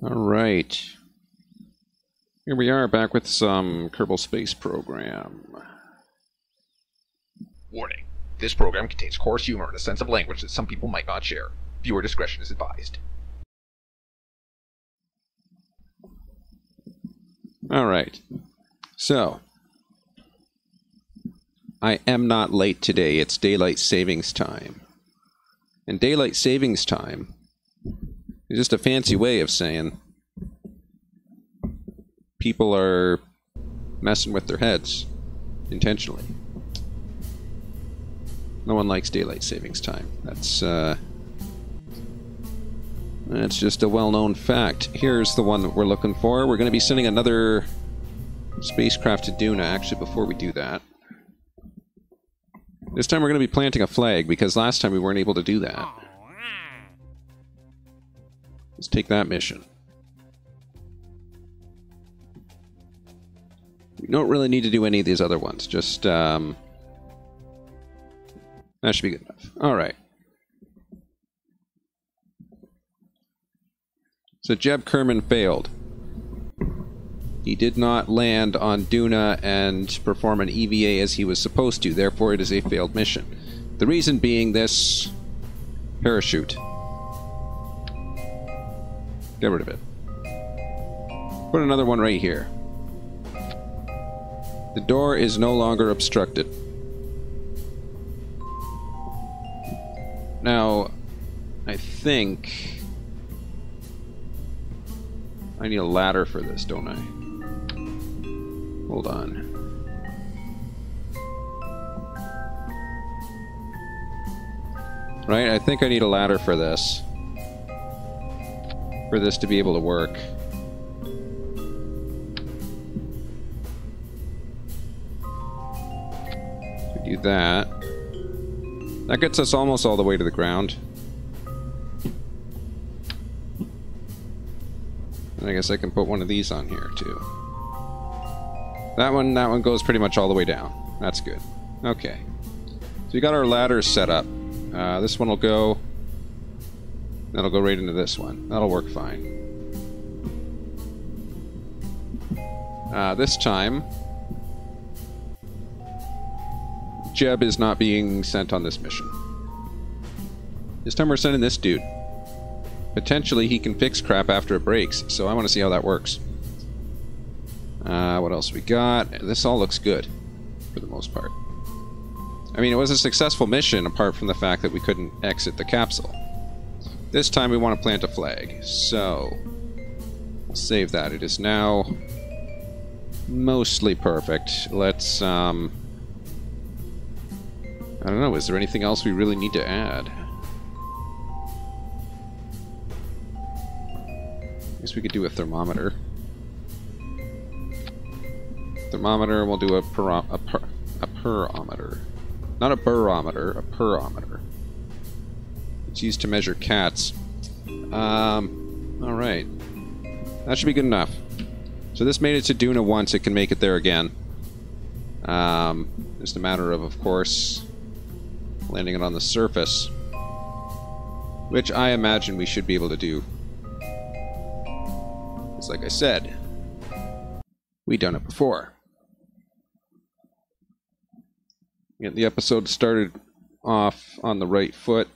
Alright. Here we are, back with some Kerbal Space Program. Warning. This program contains coarse humor and a sense of language that some people might not share. Viewer discretion is advised. Alright. So, I am not late today. It's daylight savings time. And daylight savings time is just a fancy way of saying people are messing with their heads intentionally. No one likes daylight savings time. That's just a well-known fact. Here's the one that we're looking for. We're going to be sending another spacecraft to Duna. Actually, before we do that, this time we're going to be planting a flag, because last time we weren't able to do that. Let's take that mission. We don't really need to do any of these other ones. Just, that should be good enough. Alright. So Jeb Kerman failed. He did not land on Duna and perform an EVA as he was supposed to. Therefore, it is a failed mission. The reason being this parachute. Get rid of it. Put another one right here. The door is no longer obstructed. Now, I think I need a ladder for this, don't I? Hold on. Right, I think I need a ladder for this. For this to be able to work. We do that. That gets us almost all the way to the ground. And I guess I can put one of these on here too. That one goes pretty much all the way down. That's good. Okay. So we got our ladders set up. This one will go. That'll go right into this one. That'll work fine. This time, Jeb is not being sent on this mission. This time we're sending this dude. Potentially he can fix crap after it breaks, so I want to see how that works. What else we got? This all looks good, for the most part. I mean, it was a successful mission, apart from the fact that we couldn't exit the capsule. This time we want to plant a flag, so we'll save that. It is now mostly perfect. Let's, I don't know, is there anything else we really need to add? I guess we could do a thermometer. Thermometer, we'll do a perometer. Not a barometer, a perometer. It's used to measure cats. Alright. That should be good enough. So this made it to Duna once, it can make it there again. Just a matter of course, landing it on the surface. Which I imagine we should be able to do. Because like I said, we've done it before. Get the episode started off on the right foot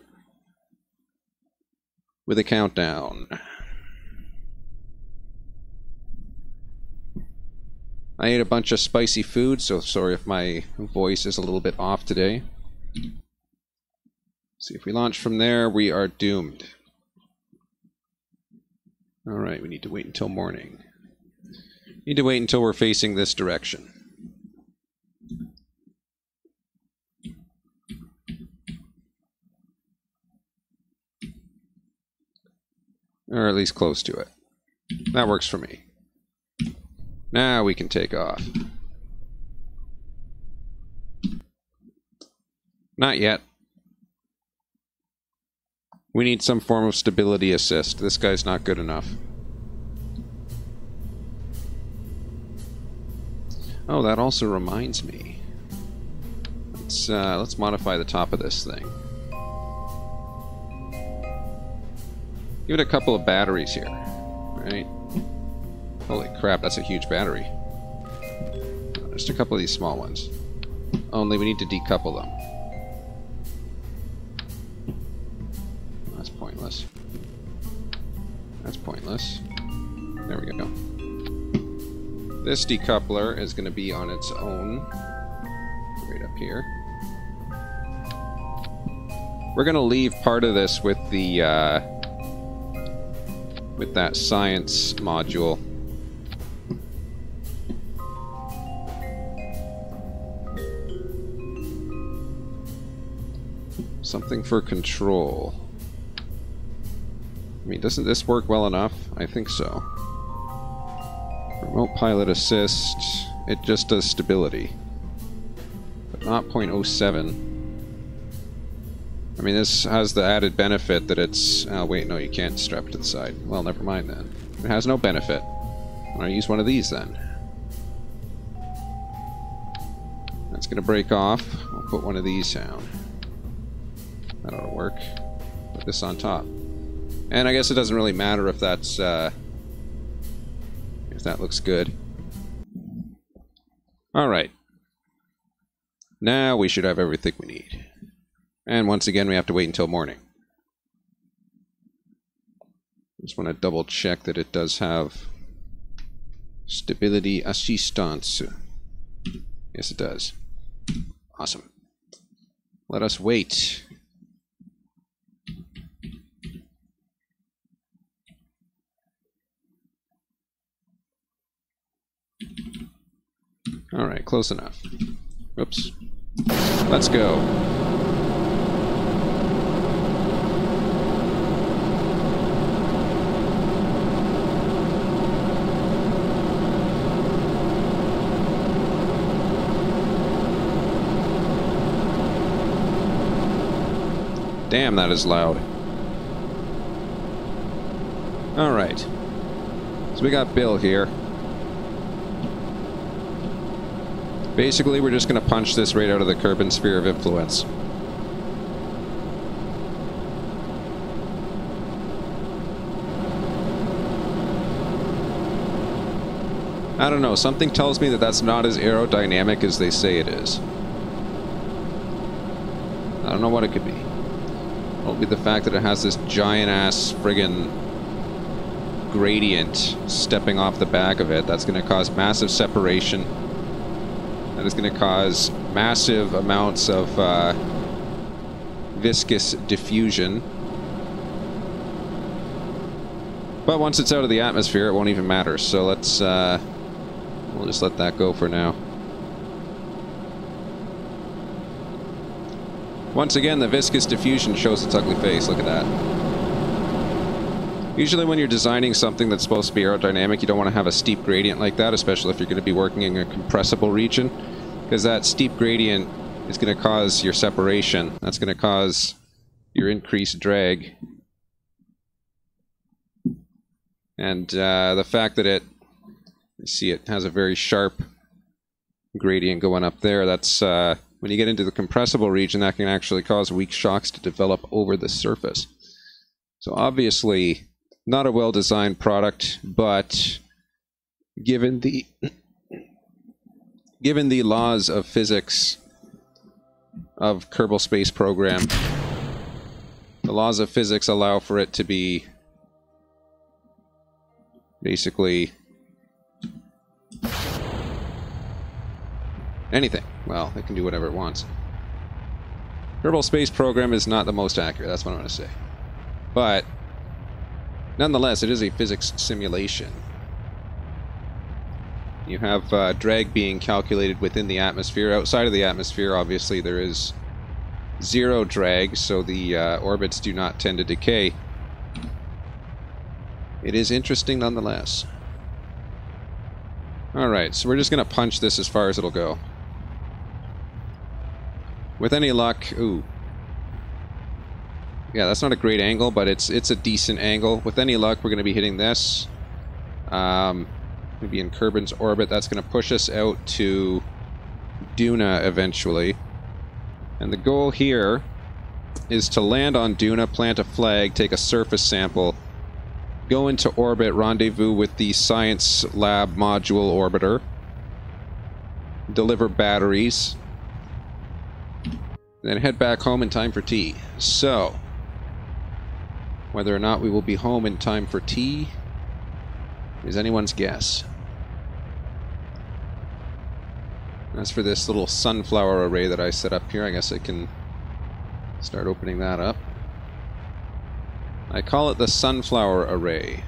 with a countdown. I ate a bunch of spicy food, so sorry if my voice is a little bit off today. See, if we launch from there, we are doomed. Alright, we need to wait until morning. Need to wait until we're facing this direction. Or at least close to it. That works for me. Now we can take off. Not yet. We need some form of stability assist. This guy's not good enough. Oh, that also reminds me. Let's modify the top of this thing. Give it a couple of batteries here. Alright. Holy crap, that's a huge battery. Just a couple of these small ones. Only we need to decouple them. That's pointless. That's pointless. There we go. This decoupler is going to be on its own. Right up here. We're going to leave part of this with the, with that science module. Something for control. I mean, doesn't this work well enough? I think so. Remote pilot assist. It just does stability. But not 0.07. I mean, this has the added benefit that it's... Oh, wait, no, you can't strap it to the side. Well, never mind then. It has no benefit. I'm going to use one of these then. That's going to break off. I'll put one of these down. That ought to work. Put this on top. And I guess it doesn't really matter if that's, if that looks good. Alright. Now we should have everything we need. And once again, we have to wait until morning. Just want to double check that it does have stability assistance. Yes, it does. Awesome. Let us wait. Alright, close enough. Oops. Let's go. Damn, that is loud. Alright. So we got Bill here. Basically, we're just going to punch this right out of the Kerbal sphere of influence. I don't know, something tells me that that's not as aerodynamic as they say it is. I don't know what it could be. It'll be the fact that it has this giant-ass friggin' gradient stepping off the back of it. That's going to cause massive separation. That is going to cause massive amounts of viscous diffusion. But once it's out of the atmosphere, it won't even matter. So let's, we'll just let that go for now. Once again, the viscous diffusion shows its ugly face. Look at that. Usually when you're designing something that's supposed to be aerodynamic, you don't want to have a steep gradient like that, especially if you're going to be working in a compressible region, because that steep gradient is going to cause your separation. That's going to cause your increased drag. And the fact that it, you see it has a very sharp gradient going up there, that's, when you get into the compressible region, that can actually cause weak shocks to develop over the surface. So obviously, not a well-designed product, but given the laws of physics of Kerbal Space Program, the laws of physics allow for it to be basically anything. Well, it can do whatever it wants. Kerbal Space Program is not the most accurate, that's what I'm going to say. But nonetheless, it is a physics simulation. You have drag being calculated within the atmosphere. Outside of the atmosphere, obviously, there is zero drag, so the orbits do not tend to decay. It is interesting nonetheless. Alright, so we're just going to punch this as far as it'll go. With any luck... Ooh. Yeah, that's not a great angle, but it's a decent angle. With any luck, we're going to be hitting this. Maybe in Kerbal's orbit. That's going to push us out to Duna eventually. And the goal here is to land on Duna, plant a flag, take a surface sample, go into orbit, rendezvous with the Science Lab Module Orbiter, deliver batteries, then head back home in time for tea. So, whether or not we will be home in time for tea is anyone's guess. As for this little sunflower array that I set up here, I guess I can start opening that up. I call it the sunflower array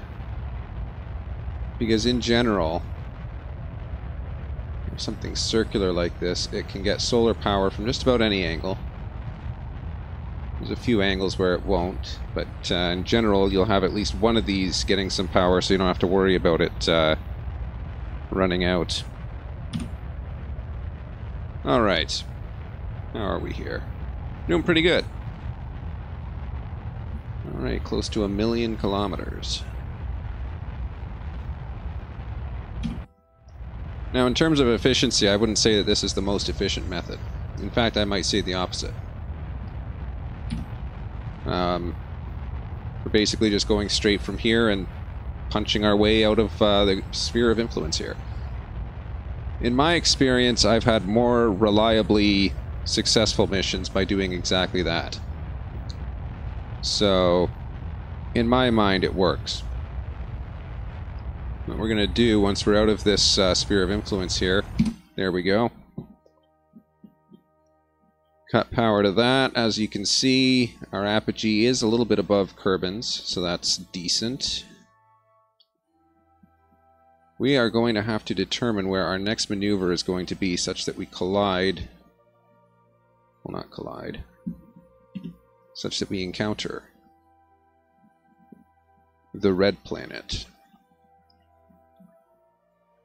because in general, something circular like this, it can get solar power from just about any angle. There's a few angles where it won't, but in general you'll have at least one of these getting some power, so you don't have to worry about it running out. Alright, how are we here? Doing pretty good. Alright, close to 1,000,000 kilometers. Now, in terms of efficiency, I wouldn't say that this is the most efficient method. In fact, I might say the opposite. We're basically just going straight from here and punching our way out of the sphere of influence here. In my experience, I've had more reliably successful missions by doing exactly that. So, in my mind, it works. What we're going to do, once we're out of this sphere of influence here, there we go. Cut power to that. As you can see, our apogee is a little bit above Kerbin's, so that's decent. We are going to have to determine where our next maneuver is going to be such that we collide. Well, not collide. Such that we encounter the red planet.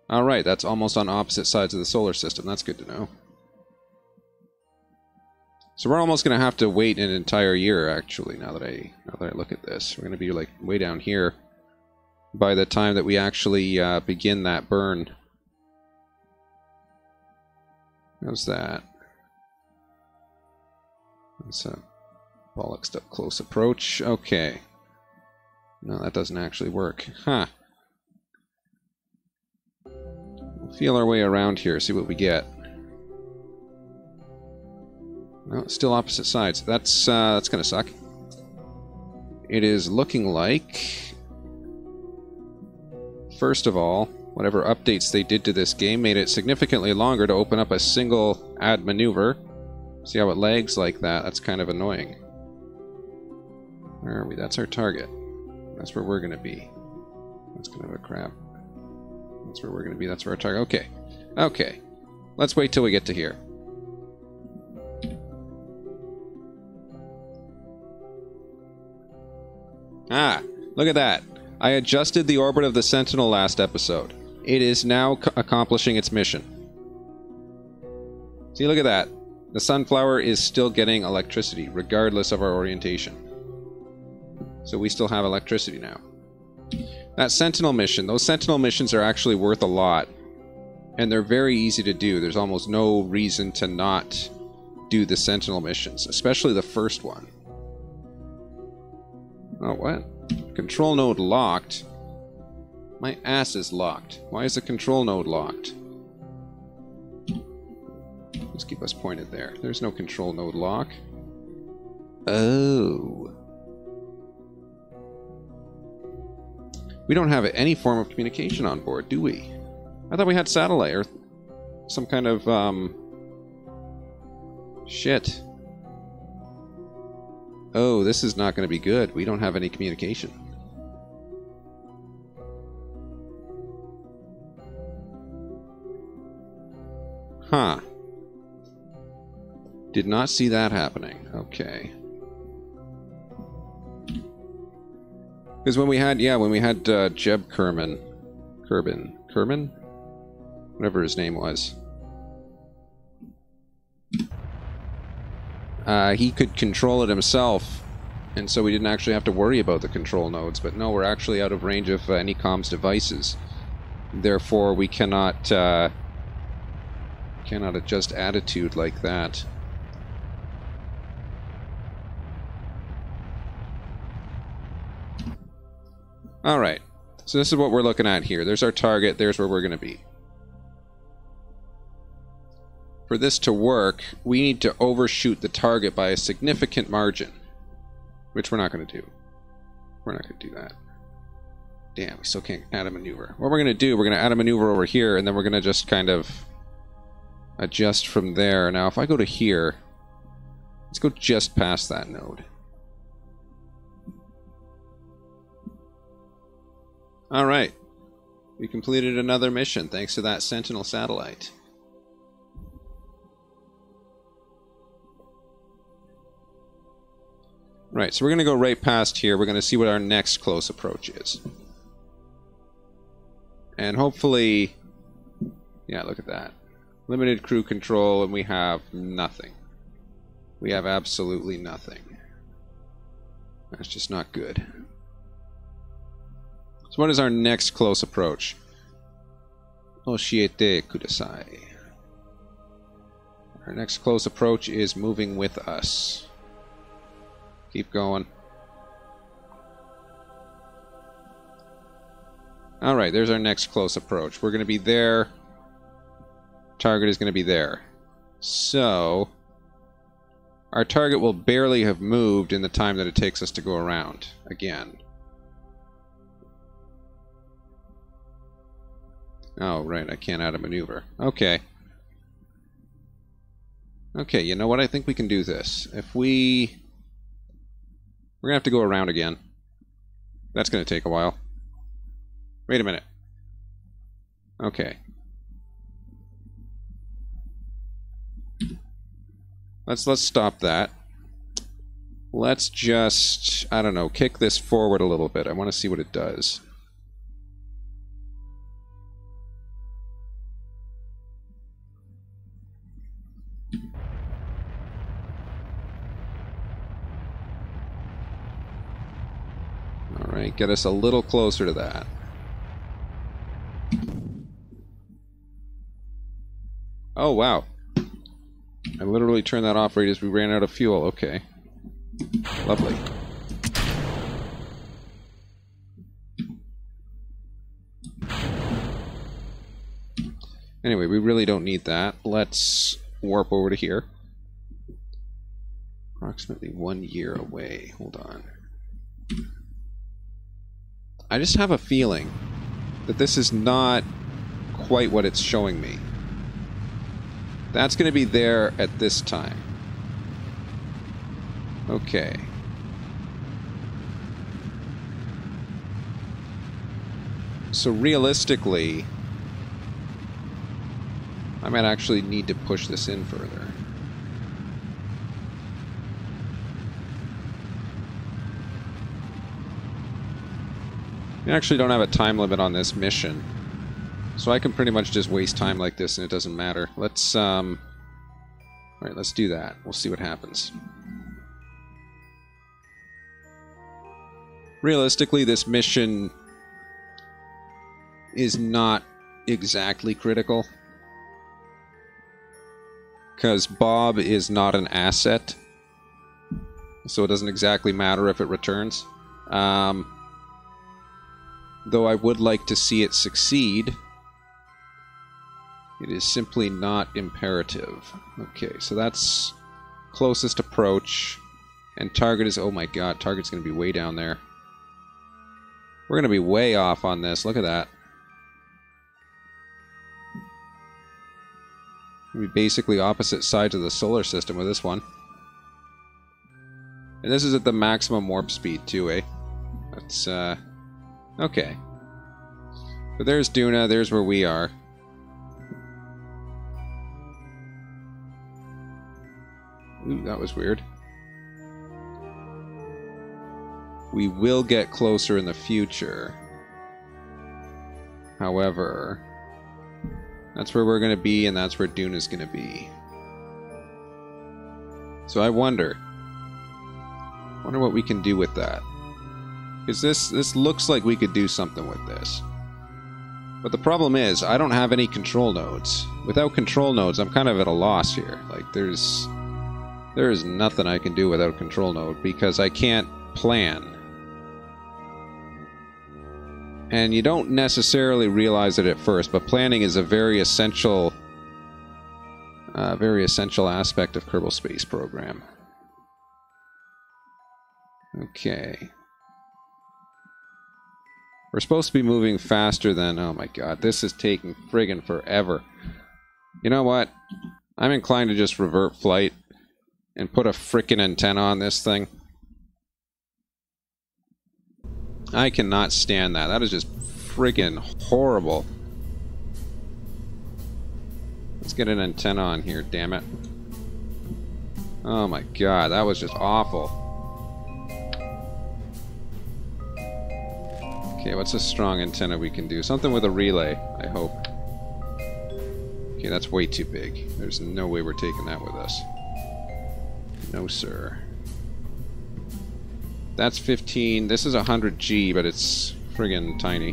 Alright, that's almost on opposite sides of the solar system. That's good to know. So we're almost going to have to wait an entire year, actually, now that I look at this. We're going to be like way down here by the time that we actually begin that burn. How's that? That's a bollocks up close approach. Okay. No, that doesn't actually work. Huh. We'll feel our way around here, see what we get. No, still opposite sides. That's gonna suck. It is looking like, first of all, whatever updates they did to this game made it significantly longer to open up a single add maneuver. See how it lags like that? That's kind of annoying. Where are we? That's our target. That's where we're going to be. That's kind of a crap. That's where we're going to be. That's where our target... Okay. Okay. Let's wait till we get to here. Ah! Look at that. I adjusted the orbit of the Sentinel last episode. It is now accomplishing its mission. See, look at that. The sunflower is still getting electricity, regardless of our orientation. So we still have electricity now. That Sentinel mission, those Sentinel missions are actually worth a lot. And they're very easy to do. There's almost no reason to not do the Sentinel missions, especially the first one. Oh, what? Control node locked? My ass is locked. Why is the control node locked? Let's keep us pointed there. There's no control node lock. Oh. We don't have any form of communication on board, do we? I thought we had satellite or some kind of, shit. Oh, this is not going to be good. We don't have any communication. Huh. Did not see that happening. Okay. Because when we had, Jeb Kerbin, whatever his name was, he could control it himself, and so we didn't actually have to worry about the control nodes. But no, we're actually out of range of any comms devices. Therefore, we cannot adjust attitude like that. Alright. So this is what we're looking at here. There's our target. There's where we're going to be. For this to work, we need to overshoot the target by a significant margin. Which we're not going to do. We're not going to do that. Damn, we still can't add a maneuver. What we're going to do, we're going to add a maneuver over here, and then we're going to just kind of adjust from there. Now, if I go to here, let's go just past that node. Alright. We completed another mission thanks to that Sentinel satellite. Right, so we're going to go right past here. We're going to see what our next close approach is. And hopefully... Yeah, look at that. Limited crew control, and we have nothing. We have absolutely nothing. That's just not good. So what is our next close approach? Oshiete kudasai. Our next close approach is moving with us. Keep going. Alright, there's our next close approach. We're going to be there. Target is going to be there. So, our target will barely have moved in the time that it takes us to go around again. Oh, right, I can't add a maneuver. Okay. Okay, you know what? I think we can do this. If we... We're going to have to go around again. That's going to take a while. Wait a minute. Okay. Let's stop that. Let's just, I don't know, kick this forward a little bit. I want to see what it does. Alright, get us a little closer to that. Oh, wow. I literally turned that off right as we ran out of fuel. Okay. Lovely. Anyway, we really don't need that. Let's warp over to here. Approximately 1 year away. Hold on. I just have a feeling that this is not quite what it's showing me. That's going to be there at this time. Okay. So realistically, I might actually need to push this in further. We actually don't have a time limit on this mission, so I can pretty much just waste time like this and it doesn't matter. Let's, alright, let's do that. We'll see what happens. Realistically, this mission is not exactly critical, because Bob is not an asset, so it doesn't exactly matter if it returns. Though I would like to see it succeed, it is simply not imperative. Okay, so that's closest approach, and target is, oh my god, target's going to be way down there. We're going to be way off on this, look at that. We'll be basically opposite sides of the solar system with this one. And this is at the maximum warp speed too, eh? That's, okay. So there's Duna, there's where we are. Ooh, that was weird. We will get closer in the future. However, that's where we're going to be, and that's where Duna's going to be. So I wonder what we can do with that. Because this looks like we could do something with this. But the problem is, I don't have any control nodes. Without control nodes, I'm kind of at a loss here. Like, there is nothing I can do without a control node, because I can't plan. And you don't necessarily realize it at first, but planning is a very essential aspect of Kerbal Space Program. Okay. We're supposed to be moving faster than... Oh my god, this is taking friggin' forever. You know what? I'm inclined to just revert flight and put a frickin' antenna on this thing. I cannot stand that. That is just friggin' horrible. Let's get an antenna on here, damn it. Oh my god, that was just awful. Okay, what's a strong antenna we can do? Something with a relay, I hope. Okay, that's way too big. There's no way we're taking that with us. No, sir. That's 15. This is 100G, but it's friggin' tiny.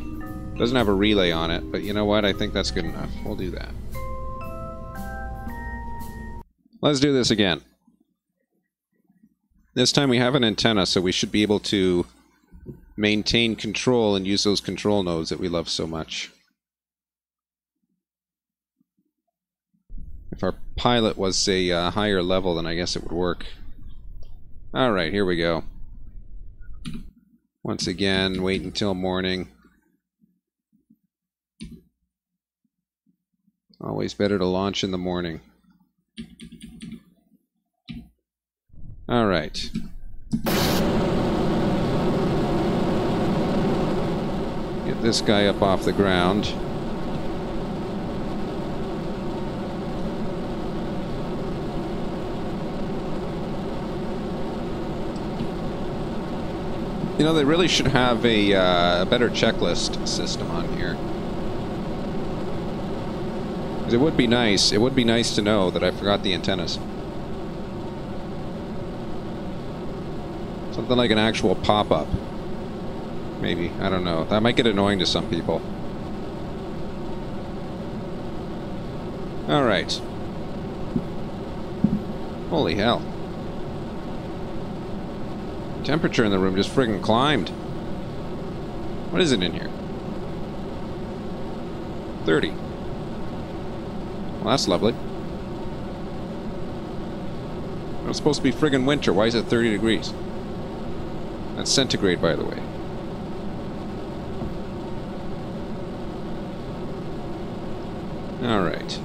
Doesn't have a relay on it, but you know what? I think that's good enough. We'll do that. Let's do this again. This time we have an antenna, so we should be able to maintain control and use those control nodes that we love so much. If our pilot was a higher level, then I guess it would work. Alright, here we go. Once again, wait until morning. Always better to launch in the morning. Alright. Get this guy up off the ground. You know, they really should have a better checklist system on here. 'Cause it would be nice. It would be nice to know that I forgot the antennas. Something like an actual pop-up. Maybe. I don't know. That might get annoying to some people. Alright. Holy hell. Temperature in the room just friggin' climbed. What is it in here? 30. Well, that's lovely. It's supposed to be friggin' winter. Why is it 30 degrees? That's centigrade, by the way. Alright.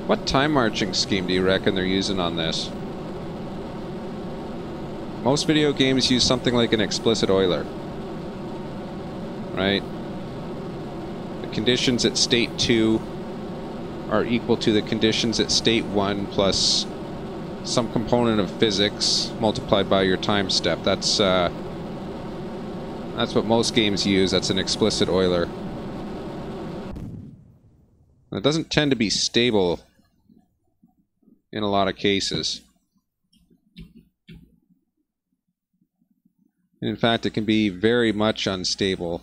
What time marching scheme do you reckon they're using on this? Most video games use something like an explicit Euler. Right? The conditions at state 2 are equal to the conditions at state 1 plus some component of physics multiplied by your time step. That's what most games use. That's an explicit Euler. It doesn't tend to be stable in a lot of cases. In fact, it can be very much unstable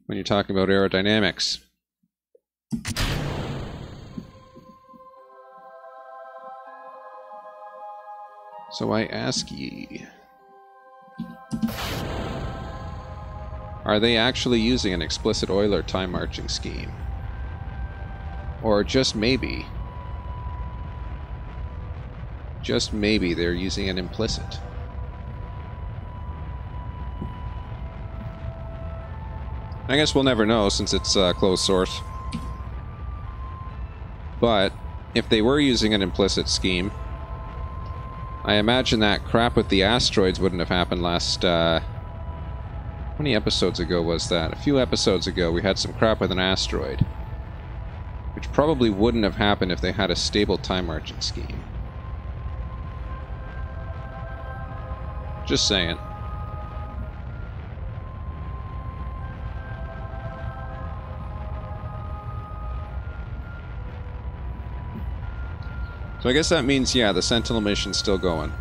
when you're talking about aerodynamics. So I ask ye, are they actually using an explicit Euler time marching scheme? Or just maybe they're using an implicit? I guess we'll never know since it's closed source. But if they were using an implicit scheme, I imagine that crap with the asteroids wouldn't have happened last... how many episodes ago was that? A few episodes ago we had some crap with an asteroid. Which probably wouldn't have happened if they had a stable time marching scheme. Just saying. So I guess that means, yeah, the Sentinel mission's still going.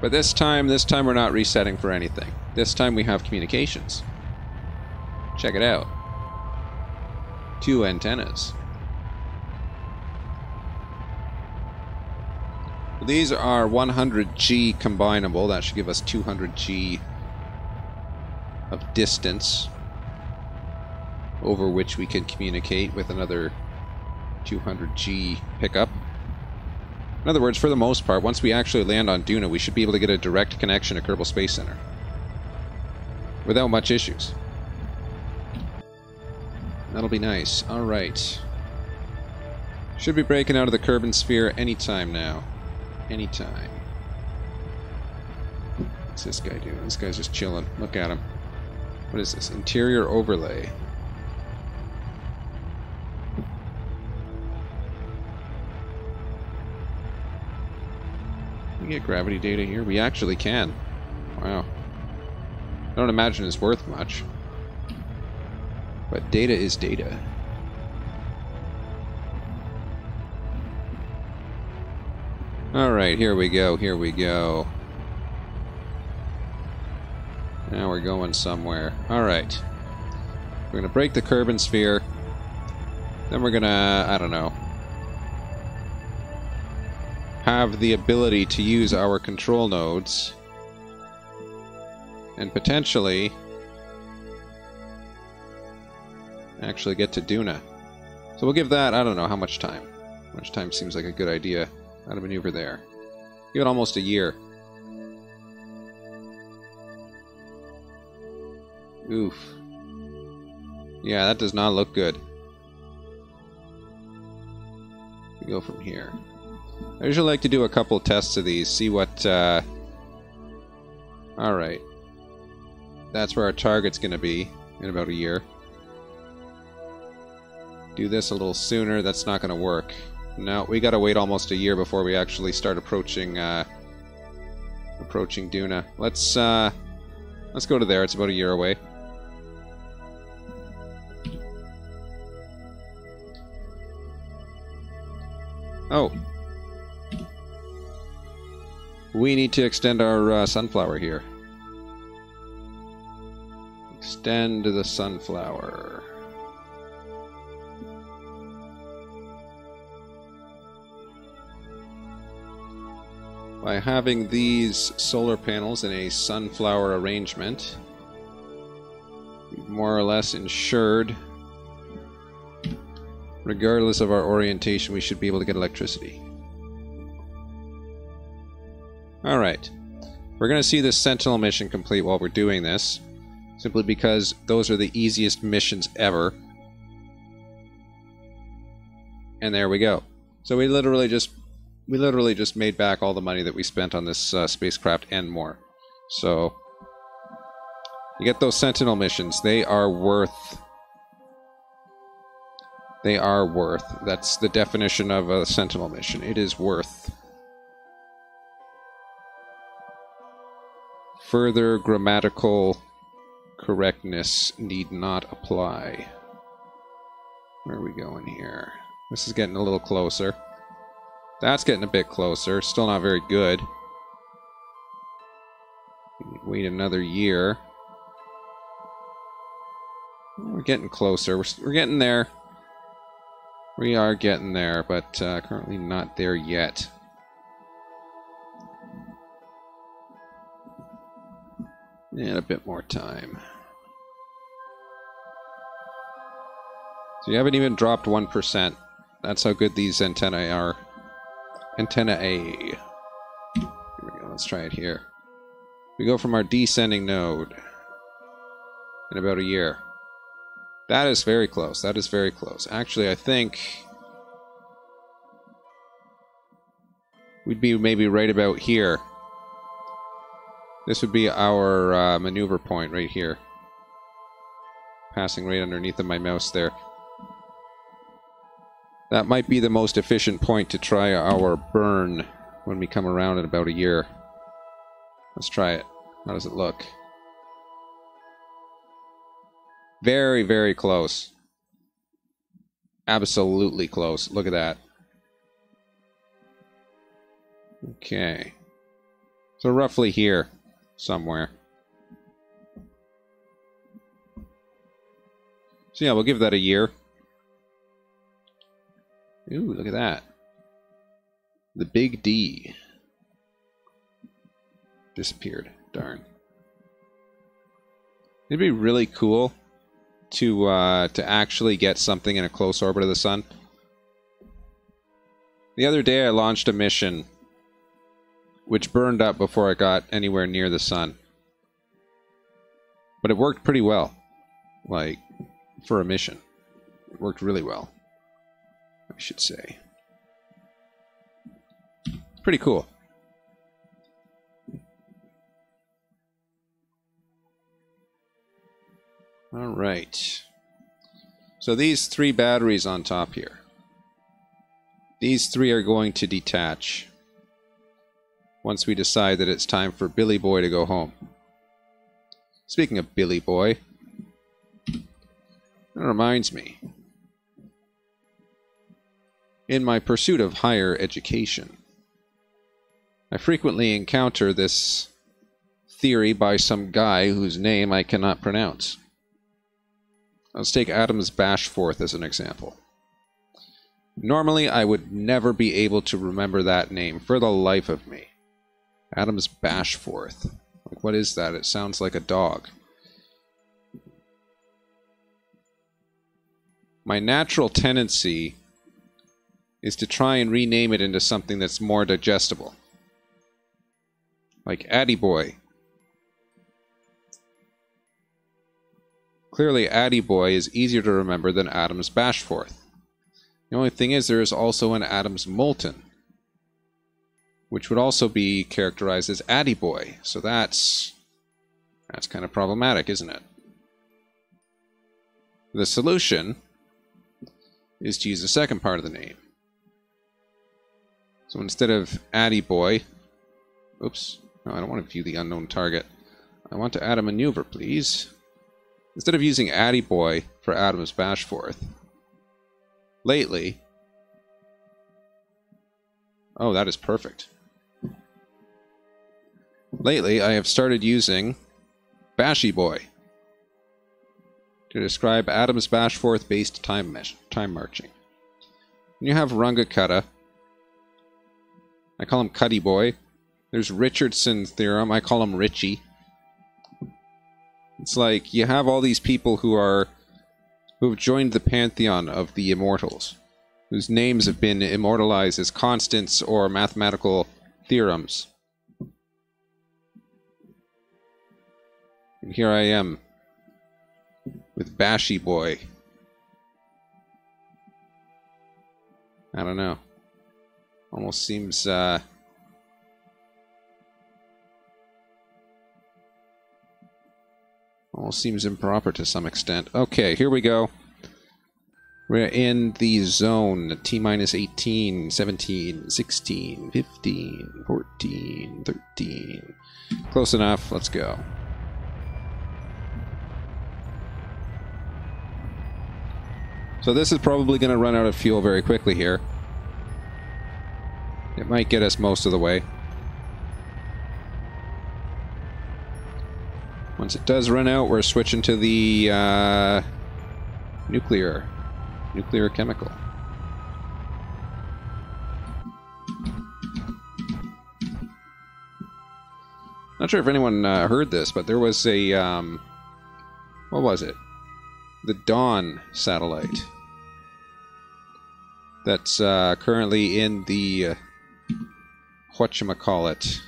But this time we're not resetting for anything. This time we have communications. Check it out. 2 antennas. these are 100G combinable. That should give us 200G of distance over which we can communicate with another 200G pickup. In other words, for the most part, once we actually land on Duna, we should be able to get a direct connection to Kerbal Space Center without much issues. That'll be nice. Alright. Should be breaking out of the Kerbal Sphere anytime now. Anytime. What's this guy doing? This guy's just chilling. Look at him. What is this? Interior overlay. Can we get gravity data here? We actually can. Wow. I don't imagine it's worth much. But data is data. Alright, here we go, here we go. Now we're going somewhere. Alright. We're gonna break the Kerbal Sphere. Then we're gonna, I don't know, have the ability to use our control nodes. And potentially actually get to Duna. So we'll give that, I don't know, how much time. How much time seems like a good idea. How to maneuver there. Give it almost a year. Oof. Yeah, that does not look good. We go from here. I usually like to do a couple tests of these, see what, Alright. That's where our target's gonna be in about a year. Do this a little sooner, that's not gonna work. No, we gotta wait almost a year before we actually start approaching, approaching Duna. Let's go to there, it's about a year away. Oh. We need to extend our sunflower here. Extend the sunflower. By having these solar panels in a sunflower arrangement, we've more or less ensured, regardless of our orientation, we should be able to get electricity. Alright. We're going to see this Sentinel mission complete while we're doing this, simply because those are the easiest missions ever. And there we go. So we literally just made back all the money that we spent on this spacecraft and more. So you get those Sentinel missions. They are worth. That's the definition of a Sentinel mission. It is worth. Further grammatical correctness need not apply. Where are we going here? This is getting a little closer. That's getting a bit closer. Still not very good. Wait another year. We're getting closer. We're getting there. We are getting there, but currently not there yet. And a bit more time. So you haven't even dropped 1%. That's how good these antennae are. Antenna A. Here we go. Let's try it here. We go from our descending node in about a year. That is very close. That is very close. Actually, I think we'd be maybe right about here. This would be our maneuver point right here. Passing right underneath of my mouse there. That might be the most efficient point to try our burn when we come around in about a year. Let's try it. How does it look? Very, very close. Absolutely close. Look at that. Okay. So roughly here, somewhere. So yeah, we'll give that a year. Ooh, look at that. The Big D. disappeared. Darn. It'd be really cool to actually get something in a close orbit of the sun. The other day I launched a mission which burned up before I got anywhere near the sun. But it worked pretty well. Like, for a mission. It worked really well, I should say. Pretty cool. Alright. So these 3 batteries on top here. These 3 are going to detach once we decide that it's time for Billy Boy to go home. Speaking of Billy Boy, that reminds me. In my pursuit of higher education, I frequently encounter this theory by some guy whose name I cannot pronounce. Let's take Adams Bashforth as an example. Normally, I would never be able to remember that name for the life of me. Adams Bashforth. Like, what is that? It sounds like a dog. My natural tendency is to try and rename it into something that's more digestible. Like Addy Boy. Clearly, Addy Boy is easier to remember than Adams Bashforth. The only thing is, there is also an Adams Moulton, which would also be characterized as Addy Boy. So that's kind of problematic, isn't it? The solution is to use the second part of the name. So instead of Addy Boy, oops, no, I don't want to view the unknown target. I want to add a maneuver, please. Instead of using Addy Boy for Adams Bashforth, lately, oh, that is perfect. Lately, I have started using Bashy Boy to describe Adams Bashforth-based time marching. And you have Runga Kutta. I call him Cuddy Boy. There's Richardson's theorem. I call him Richie. It's like you have all these people who've joined the pantheon of the immortals, whose names have been immortalized as constants or mathematical theorems. And here I am with Bashy Boy. I don't know. Almost seems improper to some extent. Okay, here we go. We're in the zone. T-minus 18, 17, 16, 15, 14, 13. Close enough. Let's go. So this is probably going to run out of fuel very quickly here. It might get us most of the way. Once it does run out, we're switching to the nuclear chemical. Not sure if anyone heard this, but there was a what was it? The Dawn satellite that's currently in the whatchamacallit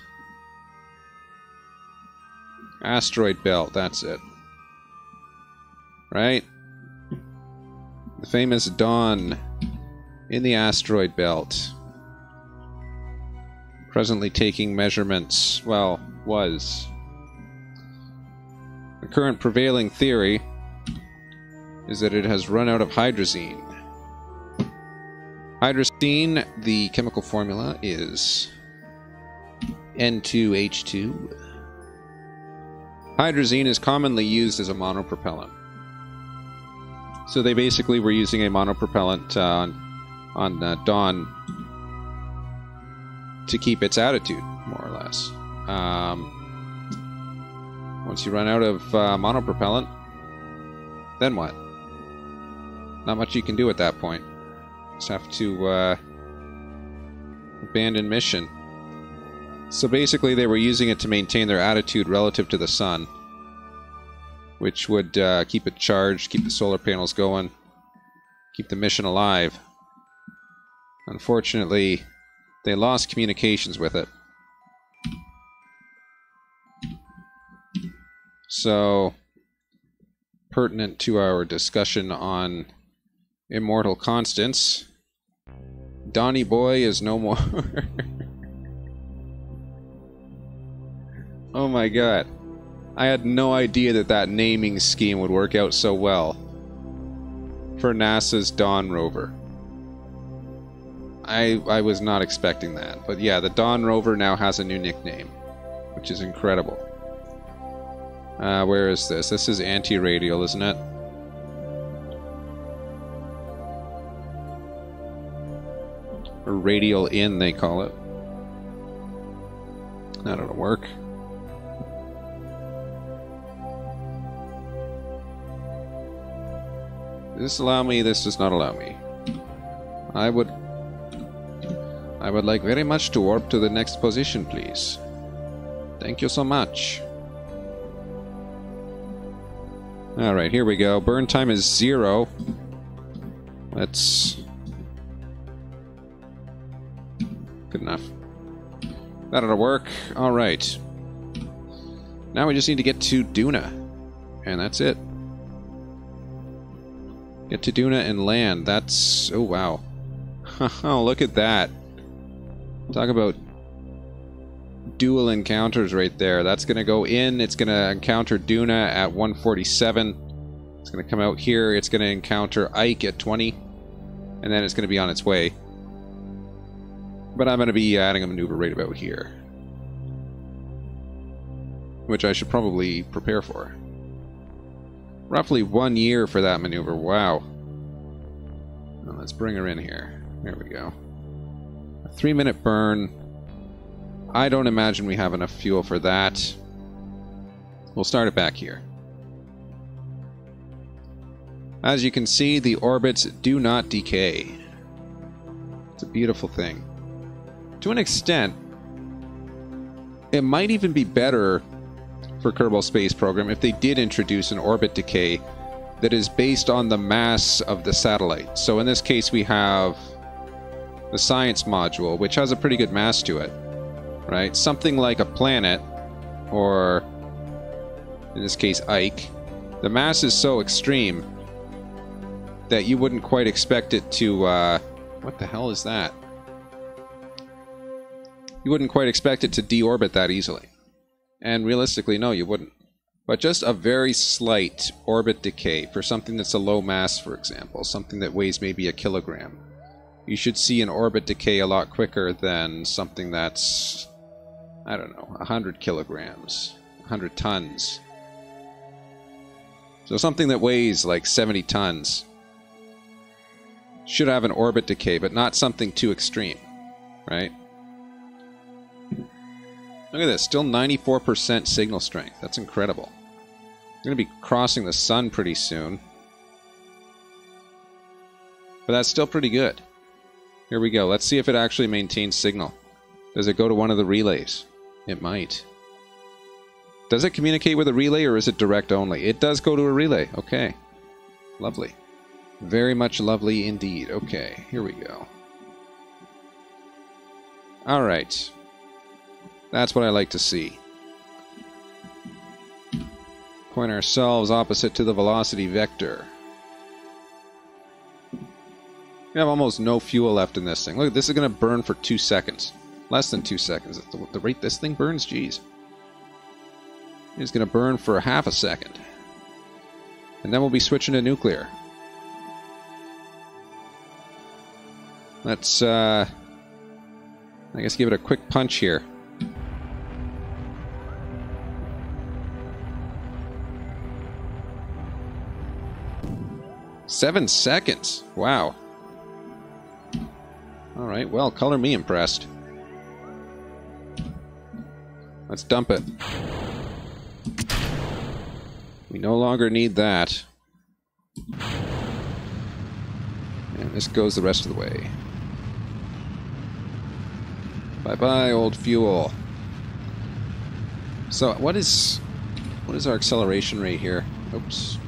asteroid belt. That's it, right? The famous Dawn in the asteroid belt, presently taking measurements. Well, was. The current prevailing theory is that it has run out of hydrazine. Hydrazine, the chemical formula is N2H2. Hydrazine is commonly used as a monopropellant. So they basically were using a monopropellant on Dawn to keep its attitude, more or less. Once you run out of monopropellant, then what? Not much you can do at that point. Just have to abandon mission. So basically they were using it to maintain their attitude relative to the sun, which would keep it charged, keep the solar panels going, keep the mission alive. Unfortunately, they lost communications with it. So, pertinent to our discussion on immortal constants, Donny Boy is no more. Oh my god. I had no idea that that naming scheme would work out so well for NASA's Dawn rover. I was not expecting that. But yeah, the Dawn rover now has a new nickname, which is incredible. Where is this? This is anti-radial, isn't it? Or radial in, they call it. That'll work. Does this allow me? This does not allow me. I would like very much to warp to the next position, please. Thank you so much. Alright, here we go. Burn time is 0. Let's... Good enough. That'll work. Alright. Now we just need to get to Duna. And that's it. Get to Duna and land. That's... Oh, wow. Oh, look at that. Talk about dual encounters right there. That's going to go in. It's going to encounter Duna at 147. It's going to come out here. It's going to encounter Ike at 20. And then it's going to be on its way. But I'm going to be adding a maneuver right about here, which I should probably prepare for. Roughly 1 year for that maneuver. Wow. Well, let's bring her in here. There we go. A 3-minute burn. I don't imagine we have enough fuel for that. We'll start it back here. As you can see, the orbits do not decay. It's a beautiful thing. To an extent, it might even be better for Kerbal Space Program if they did introduce an orbit decay that is based on the mass of the satellite. So in this case we have the science module, which has a pretty good mass to it, right? Something like a planet, or in this case Ike. The mass is so extreme that you wouldn't quite expect it to, what the hell is that? You wouldn't quite expect it to deorbit that easily. And realistically, no, you wouldn't. But just a very slight orbit decay for something that's a low mass, for example, something that weighs maybe a kilogram. You should see an orbit decay a lot quicker than something that's, I don't know, 100 kilograms, 100 tons. So something that weighs like 70 tons should have an orbit decay, but not something too extreme, right? Look at this, still 94% signal strength. That's incredible. We're going to be crossing the sun pretty soon. But that's still pretty good. Here we go. Let's see if it actually maintains signal. Does it go to one of the relays? It might. Does it communicate with a relay, or is it direct only? It does go to a relay. Okay. Lovely. Very much lovely indeed. Okay, here we go. Alright. That's what I like to see. Point ourselves opposite to the velocity vector. We have almost no fuel left in this thing. Look, this is going to burn for 2 seconds. Less than 2 seconds. At the rate this thing burns, geez. It's going to burn for half a second. And then we'll be switching to nuclear. Let's, I guess give it a quick punch here. "7 seconds. Wow. Alright, well, color me impressed. Let's dump it. We no longer need that. And this goes the rest of the way. Bye-bye, old fuel. So what is our acceleration rate here? Oops.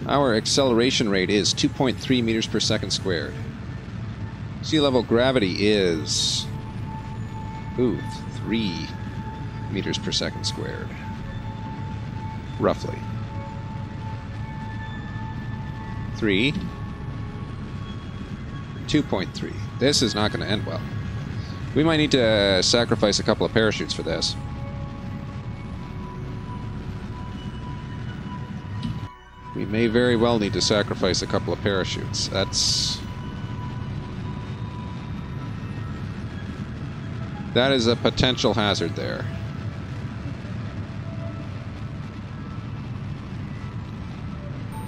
Our acceleration rate is 2.3 meters per second squared. Sea level gravity is 3 meters per second squared. Roughly. 3. 2.3. This is not going to end well. We might need to sacrifice a couple of parachutes for this. We may very well need to sacrifice a couple of parachutes. That is a potential hazard there.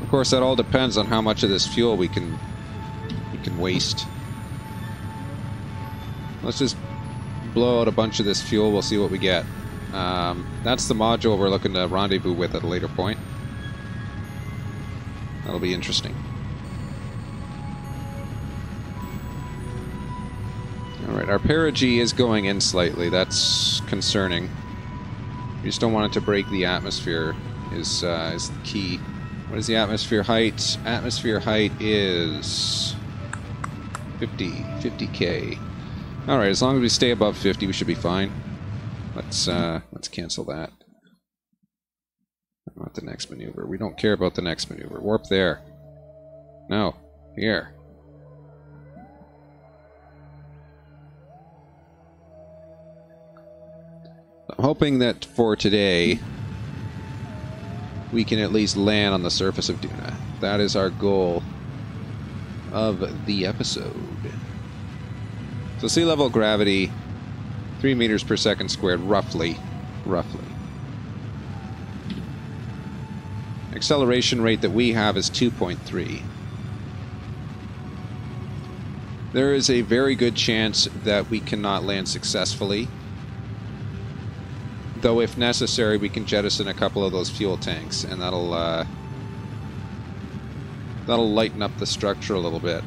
Of course, that all depends on how much of this fuel we can waste. Let's just blow out a bunch of this fuel. We'll see what we get. That's the module we're looking to rendezvous with at a later point. That'll be interesting. Alright, our perigee is going in slightly. That's concerning. We just don't want it to break the atmosphere is the key. What is the atmosphere height? Atmosphere height is 50K. Alright, as long as we stay above 50, we should be fine. Let's cancel that. Not the next maneuver. We don't care about the next maneuver. Warp there. No. Here. I'm hoping that for today we can at least land on the surface of Duna. That is our goal of the episode. So sea level gravity, 3 meters per second squared, roughly. Acceleration rate that we have is 2.3. There is a very good chance that we cannot land successfully. Though if necessary, we can jettison a couple of those fuel tanks, and that'll lighten up the structure a little bit.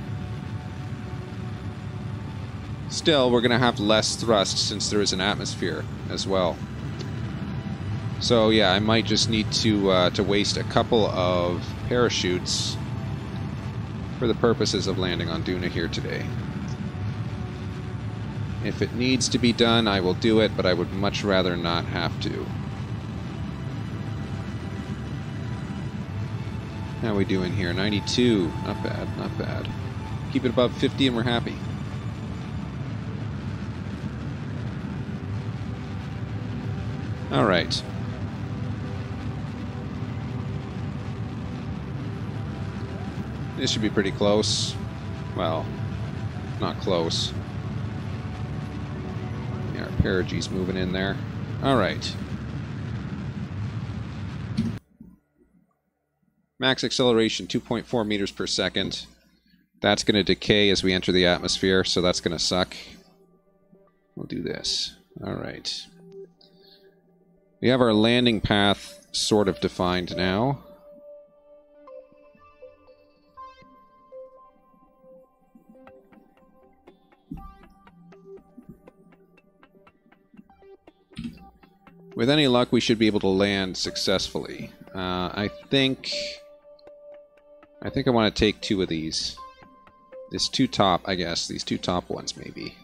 Still, we're going to have less thrust since there is an atmosphere as well. So yeah, I might just need to waste a couple of parachutes for the purposes of landing on Duna here today. If it needs to be done, I will do it, but I would much rather not have to. How are we doing here? 92. Not bad, not bad. Keep it above 50 and we're happy. Alright. This should be pretty close. Well, not close. Yeah, our perigee's moving in there. Alright. Max acceleration, 2.4 meters per second. That's going to decay as we enter the atmosphere, so that's going to suck. We'll do this. Alright. We have our landing path sort of defined now. With any luck, we should be able to land successfully. I think I want to take 2 of these. These 2 top, I guess. These 2 top ones, maybe.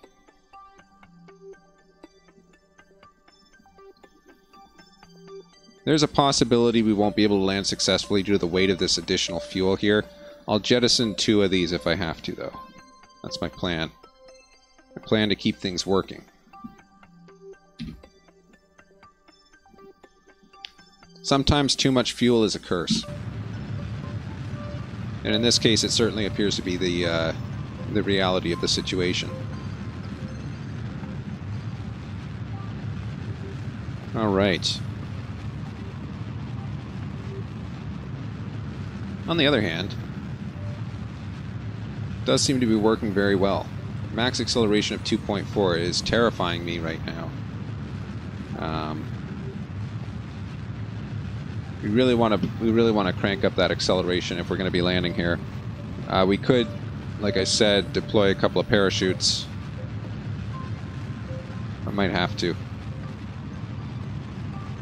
There's a possibility we won't be able to land successfully due to the weight of this additional fuel here. I'll jettison 2 of these if I have to, though. That's my plan. I plan to keep things working. Sometimes too much fuel is a curse. And in this case, it certainly appears to be the reality of the situation. All right. On the other hand, it does seem to be working very well. Max acceleration of 2.4 is terrifying me right now. We really want to crank up that acceleration if we're going to be landing here. We could, like I said, deploy a couple of parachutes. I might have to.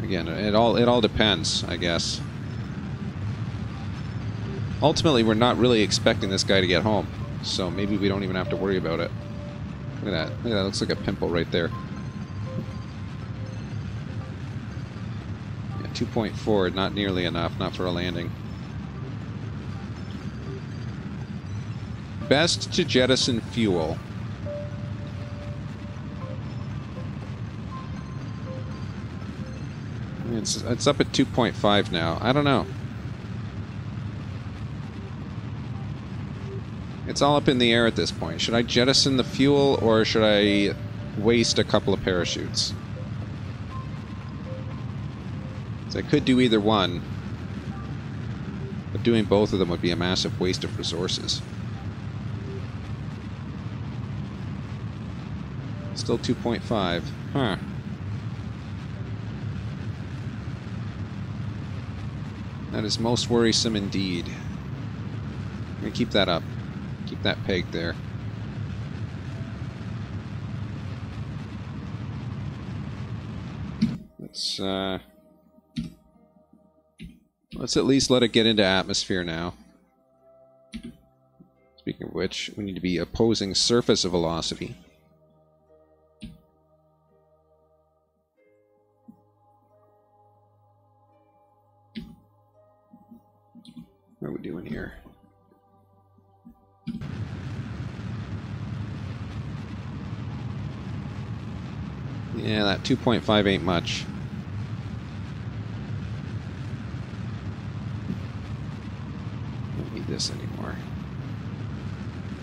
Again, it all depends, I guess. Ultimately, we're not really expecting this guy to get home, so maybe we don't even have to worry about it. Look at that. Look at that. Looks like a pimple right there. Yeah, 2.4, not nearly enough. Not for a landing. Best to jettison fuel. It's up at 2.5 now. I don't know. It's all up in the air at this point. Should I jettison the fuel, or should I waste a couple of parachutes? So I could do either one, but doing both of them would be a massive waste of resources. Still 2.5. Huh. That is most worrisome indeed. I'm going to keep that up. Keep that peg there. Let's at least let it get into atmosphere now. Speaking of which, we need to be opposing surface velocity. What are we doing here? Yeah, that 2.5 ain't much. Don't need this anymore.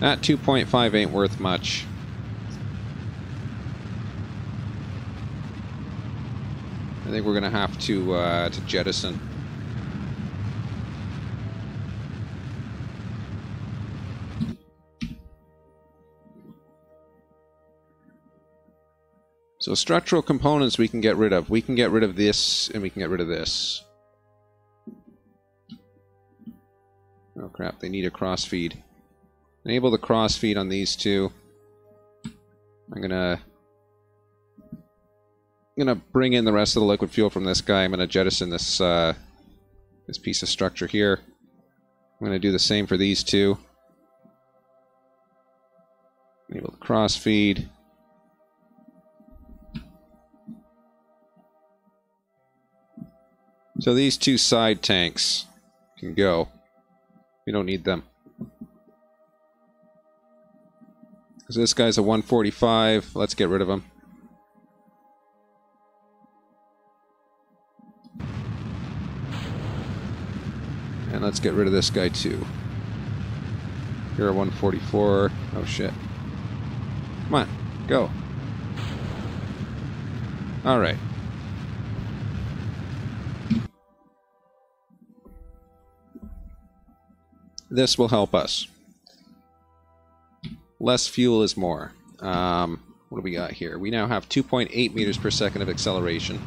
That 2.5 ain't worth much. I think we're gonna have to jettison. So structural components we can get rid of. We can get rid of this, and we can get rid of this. Oh crap, they need a crossfeed. Enable the crossfeed on these two. I'm gonna bring in the rest of the liquid fuel from this guy. I'm gonna jettison this this piece of structure here. I'm gonna do the same for these two. Enable the crossfeed. So these two side tanks can go. We don't need them. Because this guy's a 145. Let's get rid of him. And let's get rid of this guy too. You're a 144. Oh shit. Come on, go. Alright. This will help us. Less fuel is more. What do we got here? We now have 2.8 meters per second of acceleration.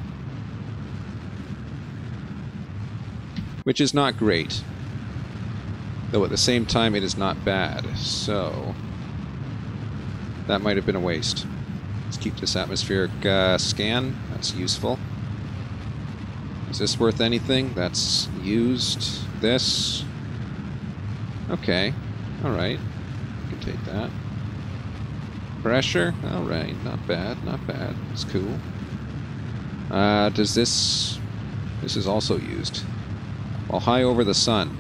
Which is not great. Though at the same time it is not bad. So that might have been a waste. Let's keep this atmospheric scan. That's useful. Is this worth anything? That's used. This... Okay, alright, I can take that. Pressure, alright, not bad, not bad, it's cool. Does this... This is also used. Well, high over the sun.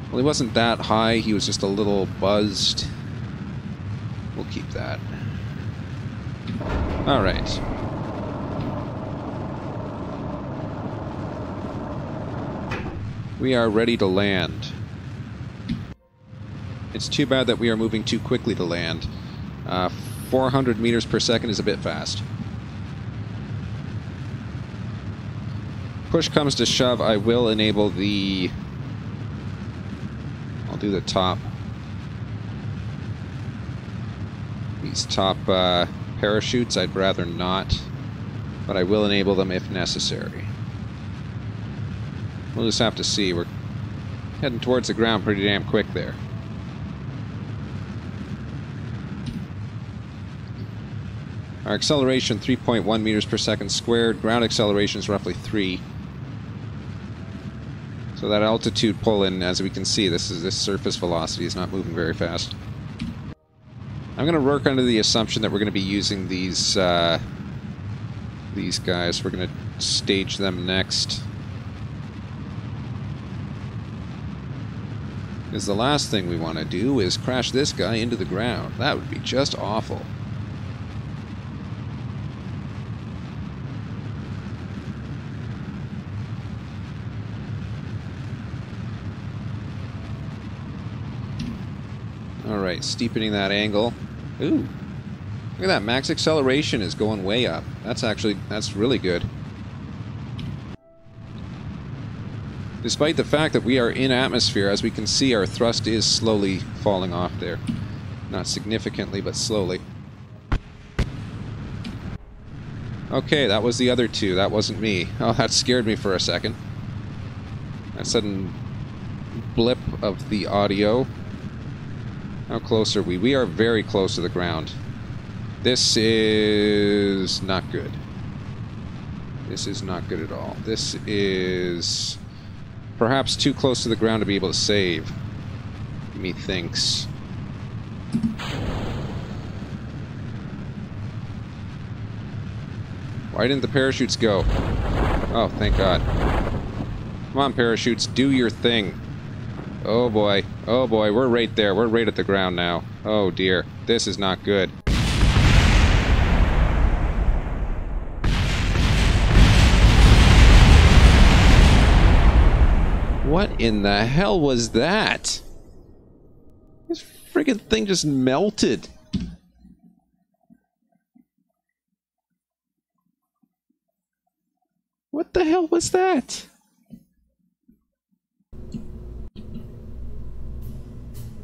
Well, he wasn't that high, he was just a little buzzed. We'll keep that. Alright. We are ready to land. It's too bad that we are moving too quickly to land. 400 meters per second is a bit fast. Push comes to shove, I will enable the... I'll do the top. These top parachutes, I'd rather not. But I will enable them if necessary. We'll just have to see. We're heading towards the ground pretty damn quick there. Our acceleration 3.1 meters per second squared. Ground acceleration is roughly 3. So that altitude pull-in, as we can see, this surface velocity is not moving very fast. I'm going to work under the assumption that we're going to be using these guys. We're going to stage them next. Because the last thing we want to do is crash this guy into the ground. That would be just awful. Alright, steepening that angle. Ooh. Look at that, max acceleration is going way up. That's really good. Despite the fact that we are in atmosphere, as we can see, our thrust is slowly falling off there. Not significantly, but slowly. Okay, that was the other two. That wasn't me. Oh, that scared me for a second. A sudden blip of the audio. How close are we? We are very close to the ground. This is not good. This is not good at all. This is perhaps too close to the ground to be able to save, methinks. Why didn't the parachutes go? Oh, thank God. Come on, parachutes, do your thing. Oh boy, we're right there. We're right at the ground now. Oh dear, this is not good. What in the hell was that? This friggin' thing just melted. What the hell was that?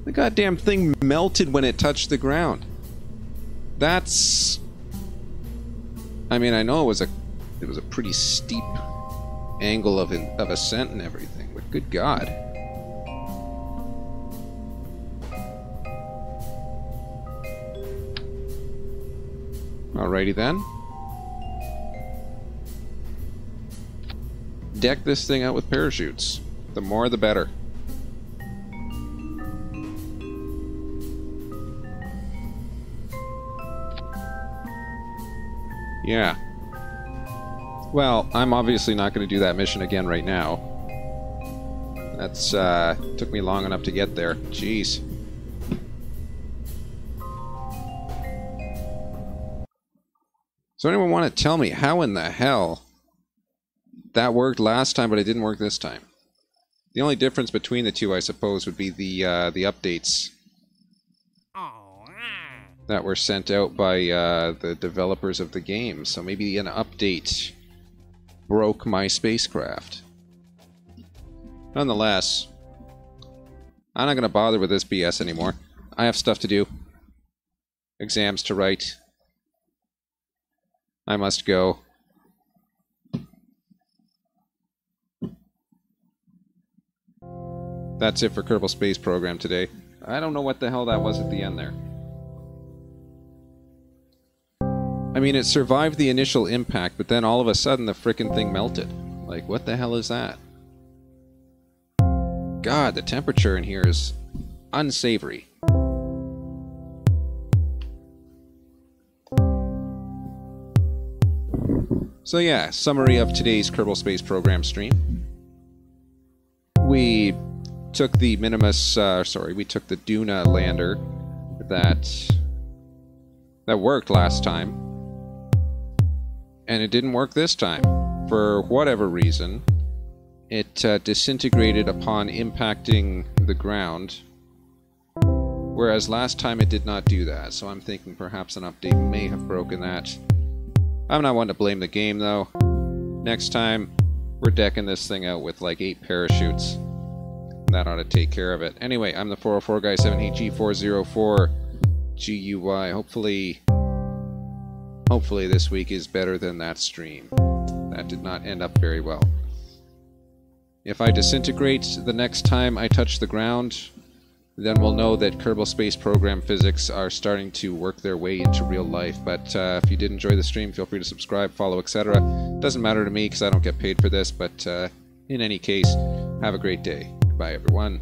The goddamn thing melted when it touched the ground. That's... I mean, I know it was a pretty steep angle of ascent and everything, but good God. Alrighty then. Deck this thing out with parachutes. The more the better. Yeah. Well, I'm obviously not going to do that mission again right now. That's, took me long enough to get there. Jeez. So anyone want to tell me how in the hell that worked last time, but it didn't work this time? The only difference between the two, I suppose, would be the updates that were sent out by the developers of the game. So maybe an update broke my spacecraft. Nonetheless, I'm not going to bother with this BS anymore. I have stuff to do. Exams to write. I must go. That's it for Kerbal Space Program today. I don't know what the hell that was at the end there. I mean, it survived the initial impact, but then all of a sudden the frickin' thing melted. Like, what the hell is that? God, the temperature in here is unsavory. So yeah, summary of today's Kerbal Space Program stream. We took the we took the Duna lander that worked last time. And it didn't work this time. For whatever reason, it disintegrated upon impacting the ground. Whereas last time it did not do that. So I'm thinking perhaps an update may have broken that. I'm not one to blame the game though. Next time, we're decking this thing out with like 8 parachutes. That ought to take care of it. Anyway, I'm the 404 guy, 7HG404 GUI. Hopefully this week is better than that stream. That did not end up very well. If I disintegrate the next time I touch the ground, then we'll know that Kerbal Space Program physics are starting to work their way into real life. But if you did enjoy the stream, feel free to subscribe, follow, etc. Doesn't matter to me because I don't get paid for this, but in any case, have a great day. Goodbye, everyone.